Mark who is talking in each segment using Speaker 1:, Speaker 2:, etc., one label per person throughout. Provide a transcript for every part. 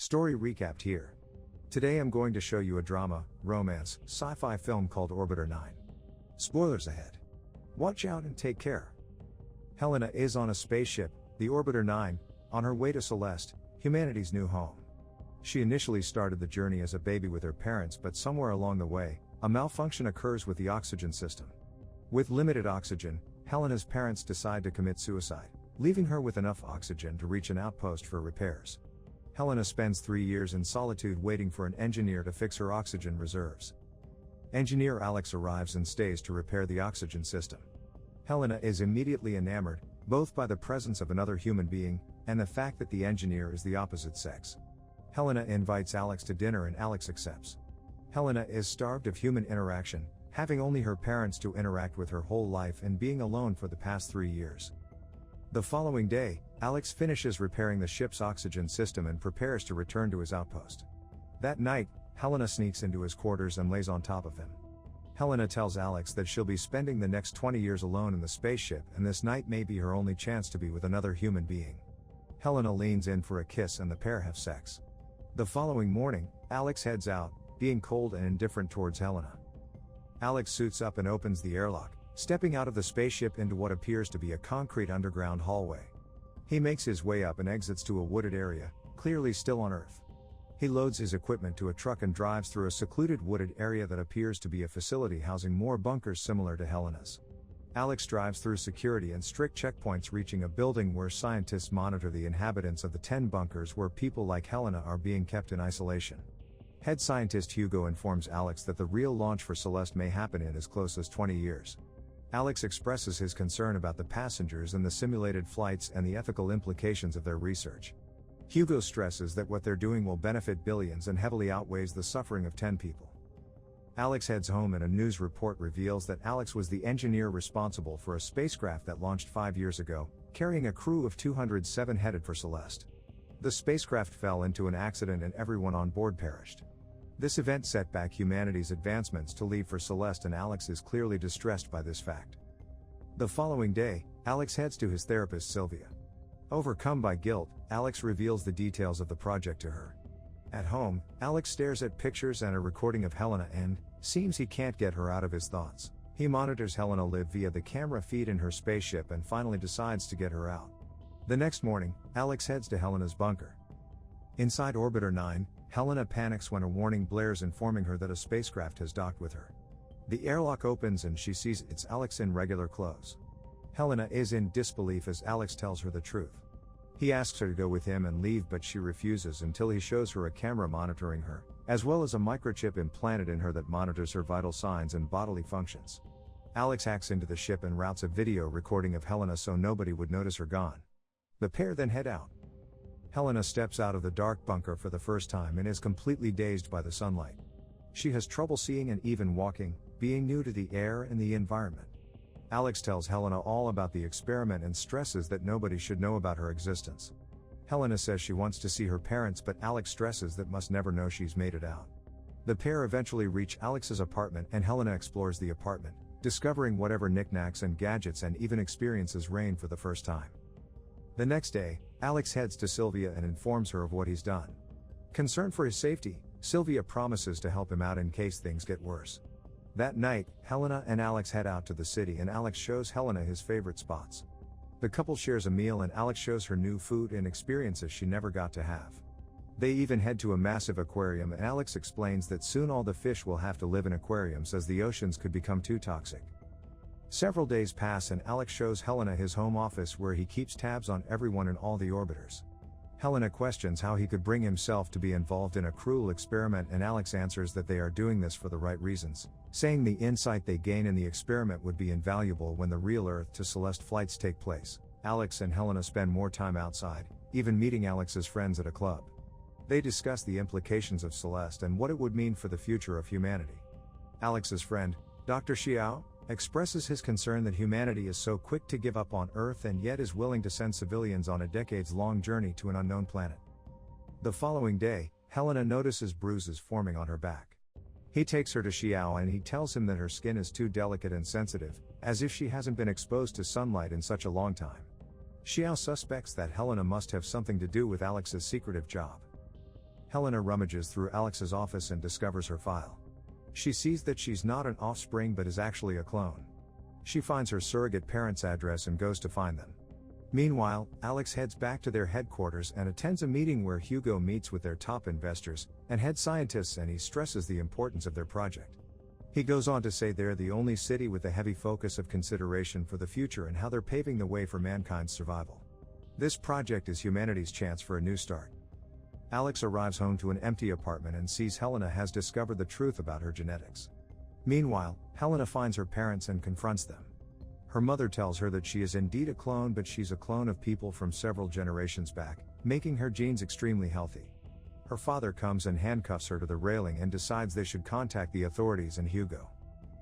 Speaker 1: Story recapped here. Today I'm going to show you a drama, romance, sci-fi film called Orbiter 9. Spoilers ahead. Watch out and take care. Helena is on a spaceship, the Orbiter 9, on her way to Celeste, humanity's new home. She initially started the journey as a baby with her parents, but somewhere along the way, a malfunction occurs with the oxygen system. With limited oxygen, Helena's parents decide to commit suicide, leaving her with enough oxygen to reach an outpost for repairs. Helena spends 3 years in solitude waiting for an engineer to fix her oxygen reserves. Engineer Álex arrives and stays to repair the oxygen system. Helena is immediately enamored, both by the presence of another human being, and the fact that the engineer is the opposite sex. Helena invites Álex to dinner and Álex accepts. Helena is starved of human interaction, having only her parents to interact with her whole life and being alone for the past 3 years. The following day, Álex finishes repairing the ship's oxygen system and prepares to return to his outpost. That night, Helena sneaks into his quarters and lays on top of him. Helena tells Álex that she'll be spending the next 20 years alone in the spaceship, and this night may be her only chance to be with another human being. Helena leans in for a kiss and the pair have sex. The following morning, Álex heads out, being cold and indifferent towards Helena. Álex suits up and opens the airlock, stepping out of the spaceship into what appears to be a concrete underground hallway. He makes his way up and exits to a wooded area, clearly still on Earth. He loads his equipment to a truck and drives through a secluded wooded area that appears to be a facility housing more bunkers similar to Helena's. Álex drives through security and strict checkpoints, reaching a building where scientists monitor the inhabitants of the 10 bunkers where people like Helena are being kept in isolation. Head scientist Hugo informs Álex that the real launch for Celeste may happen in as close as 20 years. Álex expresses his concern about the passengers and the simulated flights and the ethical implications of their research. Hugo stresses that what they're doing will benefit billions and heavily outweighs the suffering of 10 people. Álex heads home and a news report reveals that Álex was the engineer responsible for a spacecraft that launched 5 years ago, carrying a crew of 207 headed for Celeste. The spacecraft fell into an accident and everyone on board perished. This event set back humanity's advancements to leave for Celeste, and Álex is clearly distressed by this fact. The following day, Álex heads to his therapist Sylvia. Overcome by guilt, Álex reveals the details of the project to her. At home, Álex stares at pictures and a recording of Helena and seems he can't get her out of his thoughts. He monitors Helena live via the camera feed in her spaceship and finally decides to get her out. The next morning, Álex heads to Helena's bunker. Inside Orbiter 9, Helena panics when a warning blares informing her that a spacecraft has docked with her. The airlock opens and she sees it's Álex in regular clothes. Helena is in disbelief as Álex tells her the truth. He asks her to go with him and leave, but she refuses until he shows her a camera monitoring her, as well as a microchip implanted in her that monitors her vital signs and bodily functions. Álex hacks into the ship and routes a video recording of Helena so nobody would notice her gone. The pair then head out. Helena steps out of the dark bunker for the first time and is completely dazed by the sunlight. She has trouble seeing and even walking, being new to the air and the environment. Álex tells Helena all about the experiment and stresses that nobody should know about her existence. Helena says she wants to see her parents, but Álex stresses that must never know she's made it out. The pair eventually reach Alex's apartment and Helena explores the apartment, discovering whatever knickknacks and gadgets and even experiences reign for the first time. The next day, Álex heads to Sylvia and informs her of what he's done. Concerned for his safety, Sylvia promises to help him out in case things get worse. That night, Helena and Álex head out to the city and Álex shows Helena his favorite spots. The couple shares a meal and Álex shows her new food and experiences she never got to have. They even head to a massive aquarium and Álex explains that soon all the fish will have to live in aquariums as the oceans could become too toxic. Several days pass and Álex shows Helena his home office where he keeps tabs on everyone in all the orbiters. Helena questions how he could bring himself to be involved in a cruel experiment and Álex answers that they are doing this for the right reasons, saying the insight they gain in the experiment would be invaluable when the real Earth to Celeste flights take place. Álex and Helena spend more time outside, even meeting Alex's friends at a club. They discuss the implications of Celeste and what it would mean for the future of humanity. Alex's friend, Dr. Xiao, expresses his concern that humanity is so quick to give up on Earth and yet is willing to send civilians on a decades-long journey to an unknown planet. The following day, Helena notices bruises forming on her back. He takes her to Xiao and he tells him that her skin is too delicate and sensitive, as if she hasn't been exposed to sunlight in such a long time. Xiao suspects that Helena must have something to do with Alex's secretive job. Helena rummages through Alex's office and discovers her file. She sees that she's not an offspring but is actually a clone. She finds her surrogate parents' address and goes to find them. Meanwhile, Álex heads back to their headquarters and attends a meeting where Hugo meets with their top investors and head scientists, and he stresses the importance of their project. He goes on to say they're the only city with a heavy focus of consideration for the future and how they're paving the way for mankind's survival. This project is humanity's chance for a new start. Álex arrives home to an empty apartment and sees Helena has discovered the truth about her genetics. Meanwhile, Helena finds her parents and confronts them. Her mother tells her that she is indeed a clone, but she's a clone of people from several generations back, making her genes extremely healthy. Her father comes and handcuffs her to the railing and decides they should contact the authorities and Hugo.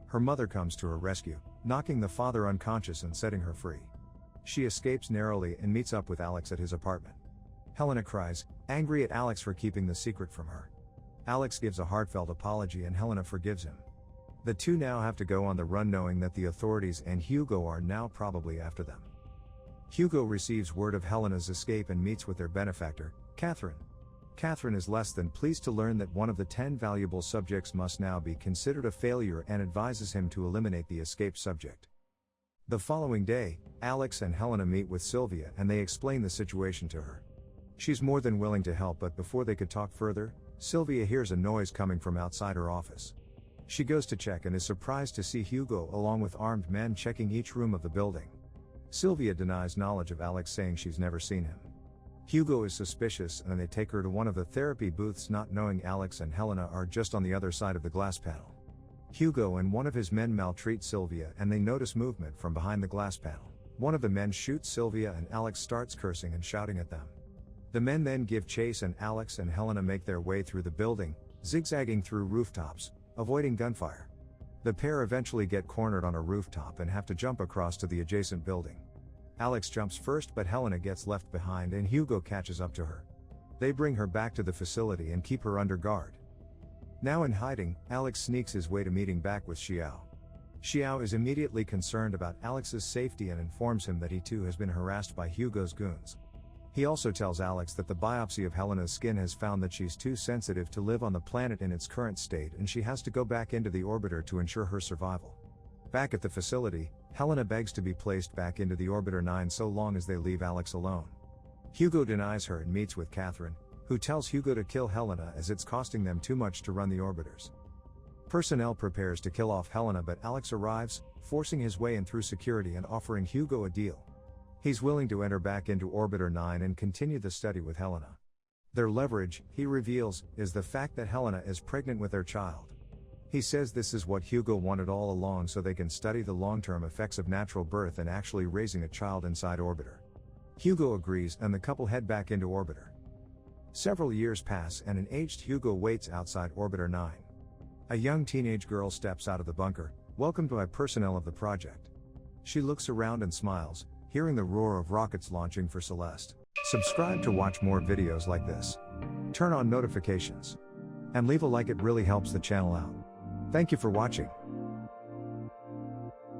Speaker 1: Her mother comes to her rescue, knocking the father unconscious and setting her free. She escapes narrowly and meets up with Álex at his apartment. Helena cries, angry at Álex for keeping the secret from her. Álex gives a heartfelt apology and Helena forgives him. The two now have to go on the run, knowing that the authorities and Hugo are now probably after them. Hugo receives word of Helena's escape and meets with their benefactor, Catherine. Catherine is less than pleased to learn that one of the 10 valuable subjects must now be considered a failure and advises him to eliminate the escaped subject. The following day, Álex and Helena meet with Sylvia and they explain the situation to her. She's more than willing to help, but before they could talk further, Sylvia hears a noise coming from outside her office. She goes to check and is surprised to see Hugo along with armed men checking each room of the building. Sylvia denies knowledge of Álex, saying she's never seen him. Hugo is suspicious and they take her to one of the therapy booths, not knowing Álex and Helena are just on the other side of the glass panel. Hugo and one of his men maltreat Sylvia and they notice movement from behind the glass panel. One of the men shoots Sylvia and Álex starts cursing and shouting at them. The men then give chase and Álex and Helena make their way through the building, zigzagging through rooftops, avoiding gunfire. The pair eventually get cornered on a rooftop and have to jump across to the adjacent building. Álex jumps first, but Helena gets left behind and Hugo catches up to her. They bring her back to the facility and keep her under guard. Now in hiding, Álex sneaks his way to meeting back with Xiao. Xiao is immediately concerned about Alex's safety and informs him that he too has been harassed by Hugo's goons. He also tells Álex that the biopsy of Helena's skin has found that she's too sensitive to live on the planet in its current state and she has to go back into the orbiter to ensure her survival. Back at the facility, Helena begs to be placed back into the Orbiter 9 so long as they leave Álex alone. Hugo denies her and meets with Catherine, who tells Hugo to kill Helena as it's costing them too much to run the orbiters. Personnel prepares to kill off Helena, but Álex arrives, forcing his way in through security and offering Hugo a deal. He's willing to enter back into Orbiter 9 and continue the study with Helena. Their leverage, he reveals, is the fact that Helena is pregnant with their child. He says this is what Hugo wanted all along, so they can study the long-term effects of natural birth and actually raising a child inside Orbiter. Hugo agrees and the couple head back into Orbiter. Several years pass and an aged Hugo waits outside Orbiter 9. A young teenage girl steps out of the bunker, welcomed by personnel of the project. She looks around and smiles, hearing the roar of rockets launching for Celeste. Subscribe to watch more videos like this. Turn on notifications. And leave a like, it really helps the channel out. Thank you for watching.